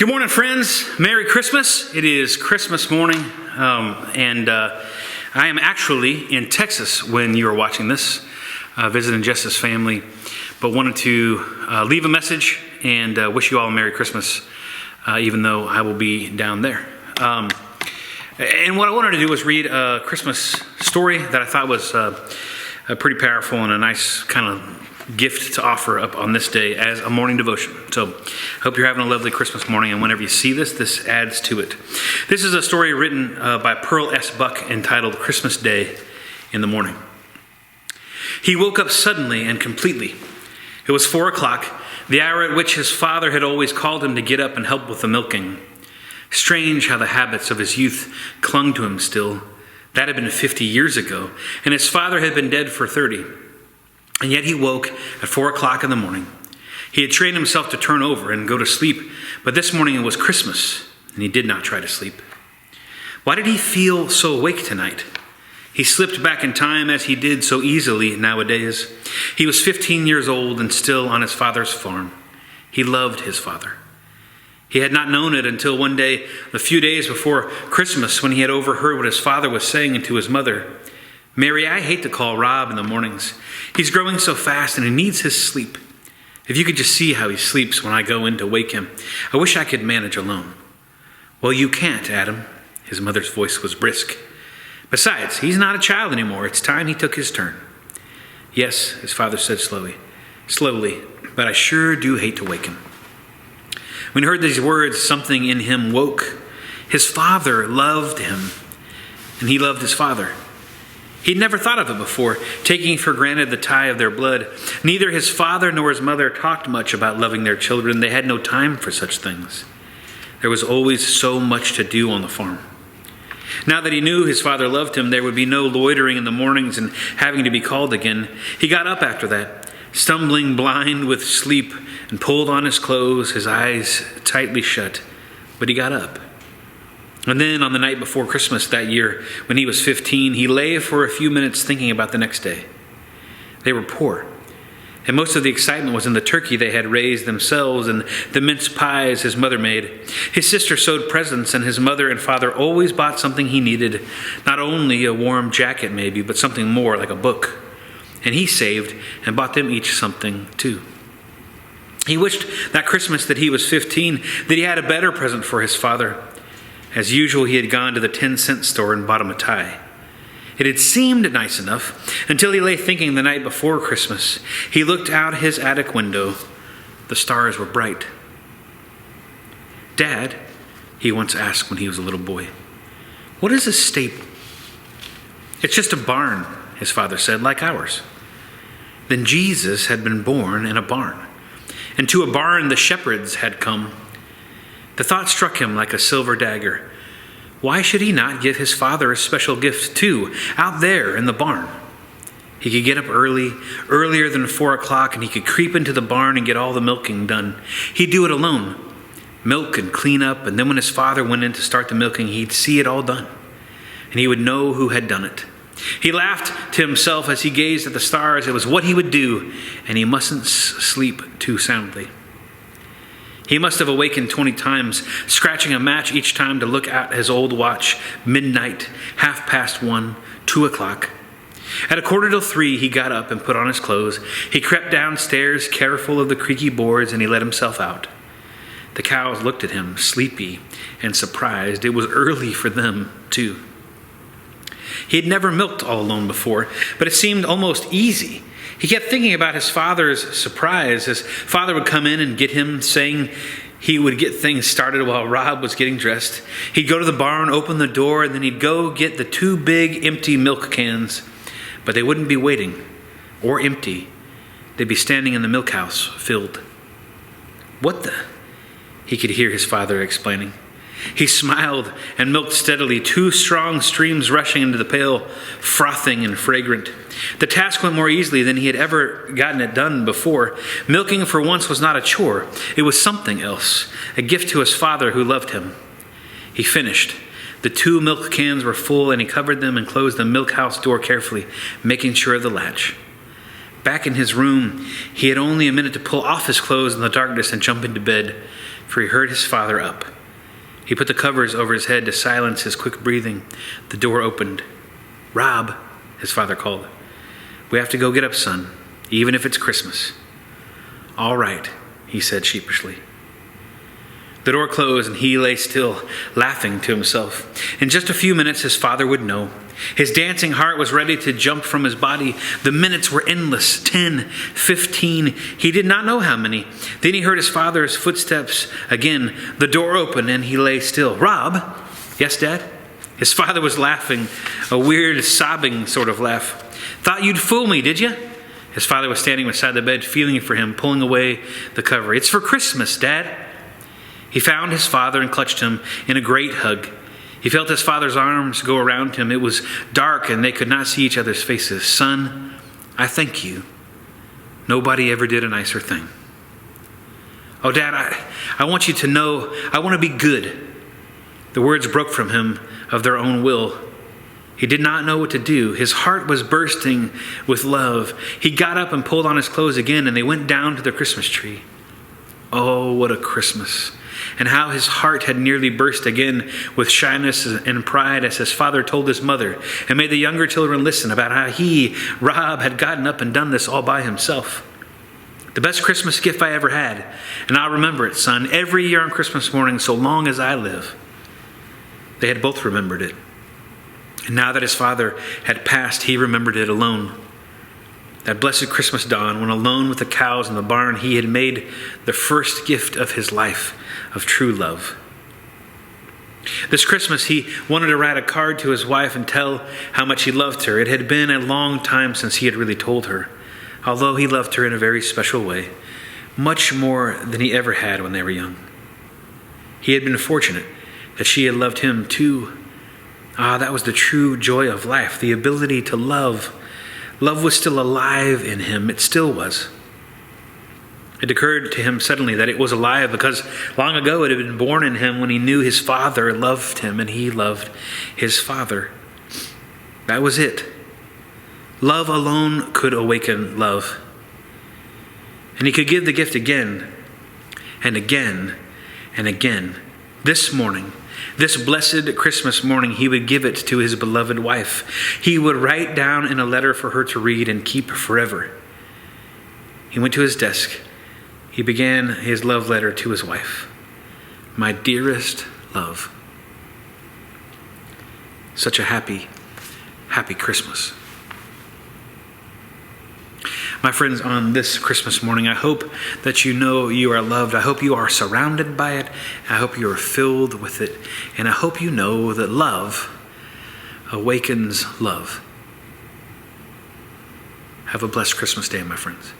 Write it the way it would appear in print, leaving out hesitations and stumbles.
Good morning, friends. Merry Christmas. It is Christmas morning, and I am actually in Texas when you are watching this, visiting Jess's family, but wanted to leave a message and wish you all a Merry Christmas, even though I will be down there. And what I wanted to do was read a Christmas story that I thought was pretty powerful and a nice kind of gift to offer up on this day as a morning devotion. So hope you're having a lovely Christmas morning, and whenever you see this adds to it. This is a story written by Pearl S. Buck entitled Christmas Day in the Morning. He woke up suddenly and completely. It was 4 o'clock, the hour at which his father had always called him to get up and help with the milking. Strange how the habits of his youth clung to him still. That had been 50 years ago, and his father had been dead for 30. And yet he woke at 4 o'clock in the morning. He had trained himself to turn over and go to sleep, but this morning it was Christmas, and he did not try to sleep. Why did he feel so awake tonight? He slipped back in time as he did so easily nowadays. He was 15 years old and still on his father's farm. He loved his father. He had not known it until one day, a few days before Christmas, when he had overheard what his father was saying to his mother. "Mary, I hate to call Rob in the mornings. He's growing so fast and he needs his sleep. If you could just see how he sleeps when I go in to wake him. I wish I could manage alone." "Well, you can't, Adam." His mother's voice was brisk. "Besides, he's not a child anymore. It's time he took his turn." "Yes," his father said slowly, "but I sure do hate to wake him." When he heard these words, something in him woke. His father loved him, and he loved his father. He'd never thought of it before, taking for granted the tie of their blood. Neither his father nor his mother talked much about loving their children. They had no time for such things. There was always so much to do on the farm. Now that he knew his father loved him, there would be no loitering in the mornings and having to be called again. He got up after that, stumbling blind with sleep, and pulled on his clothes, his eyes tightly shut. But he got up. And then on the night before Christmas that year, when he was 15, he lay for a few minutes thinking about the next day. They were poor, and most of the excitement was in the turkey they had raised themselves and the mince pies his mother made. His sister sewed presents, and his mother and father always bought something he needed, not only a warm jacket maybe, but something more like a book. And he saved and bought them each something too. He wished that Christmas that he was 15, that he had a better present for his father. As usual, he had gone to the 10-cent store and bought him a tie. It had seemed nice enough until he lay thinking the night before Christmas. He looked out his attic window. The stars were bright. "Dad," he once asked when he was a little boy, "what is a stable?" "It's just a barn," his father said, "like ours." Then Jesus had been born in a barn, and to a barn the shepherds had come. The thought struck him like a silver dagger. Why should he not give his father a special gift too, out there in the barn? He could get up earlier than 4 o'clock, and he could creep into the barn and get all the milking done. He'd do it alone, milk and clean up, and then when his father went in to start the milking, he'd see it all done, and he would know who had done it. He laughed to himself as he gazed at the stars. It was what he would do, and he mustn't sleep too soundly. He must have awakened 20 times, scratching a match each time to look at his old watch. Midnight, 1:30, 2 o'clock. At 2:45, he got up and put on his clothes. He crept downstairs, careful of the creaky boards, and he let himself out. The cows looked at him, sleepy and surprised. It was early for them, too. He had never milked all alone before, but it seemed almost easy. He kept thinking about his father's surprise. His father would come in and get him, saying he would get things started while Rob was getting dressed. He'd go to the barn, open the door, and then he'd go get the 2 big empty milk cans. But they wouldn't be waiting or empty. They'd be standing in the milk house, filled. "What the?" he could hear his father explaining. He smiled and milked steadily, 2 strong streams rushing into the pail, frothing and fragrant. The task went more easily than he had ever gotten it done before. Milking for once was not a chore. It was something else, a gift to his father who loved him. He finished. The 2 milk cans were full, and he covered them and closed the milk house door carefully, making sure of the latch. Back in his room, he had only a minute to pull off his clothes in the darkness and jump into bed. for he heard his father up. He put the covers over his head to silence his quick breathing. The door opened. "Rob," his father called. "We have to go get up, son, even if it's Christmas." "All right," he said sheepishly. The door closed and he lay still, laughing to himself. In just a few minutes, his father would know. His dancing heart was ready to jump from his body. The minutes were endless, 10, 15. He did not know how many. Then he heard his father's footsteps again. The door opened and he lay still. "Rob?" "Yes, Dad?" His father was laughing, a weird, sobbing sort of laugh. "Thought you'd fool me, did you?" His father was standing beside the bed, feeling for him, pulling away the cover. "It's for Christmas, Dad." He found his father and clutched him in a great hug. He felt his father's arms go around him. It was dark and they could not see each other's faces. "Son, I thank you. Nobody ever did a nicer thing." "Oh, Dad, I want you to know I want to be good." The words broke from him of their own will. He did not know what to do. His heart was bursting with love. He got up and pulled on his clothes again, and they went down to the Christmas tree. Oh, what a Christmas. And how his heart had nearly burst again with shyness and pride as his father told his mother and made the younger children listen about how he, Rob, had gotten up and done this all by himself. "The best Christmas gift I ever had, and I'll remember it, son, every year on Christmas morning so long as I live." They had both remembered it. And now that his father had passed, he remembered it alone. That blessed Christmas dawn, when alone with the cows in the barn, he had made the first gift of his life of true love. This Christmas, he wanted to write a card to his wife and tell how much he loved her. It had been a long time since he had really told her, although he loved her in a very special way, much more than he ever had when they were young. He had been fortunate that she had loved him too. That was the true joy of life, the ability to love. Love was still alive in him. It still was. It occurred to him suddenly that it was alive because long ago it had been born in him when he knew his father loved him and he loved his father. That was it. Love alone could awaken love. And he could give the gift again and again and again. This morning, this blessed Christmas morning, he would give it to his beloved wife. He would write down in a letter for her to read and keep forever. He went to his desk. He began his love letter to his wife. "My dearest love." Such a happy, happy Christmas. My friends, on this Christmas morning, I hope that you know you are loved. I hope you are surrounded by it. I hope you are filled with it. And I hope you know that love awakens love. Have a blessed Christmas day, my friends.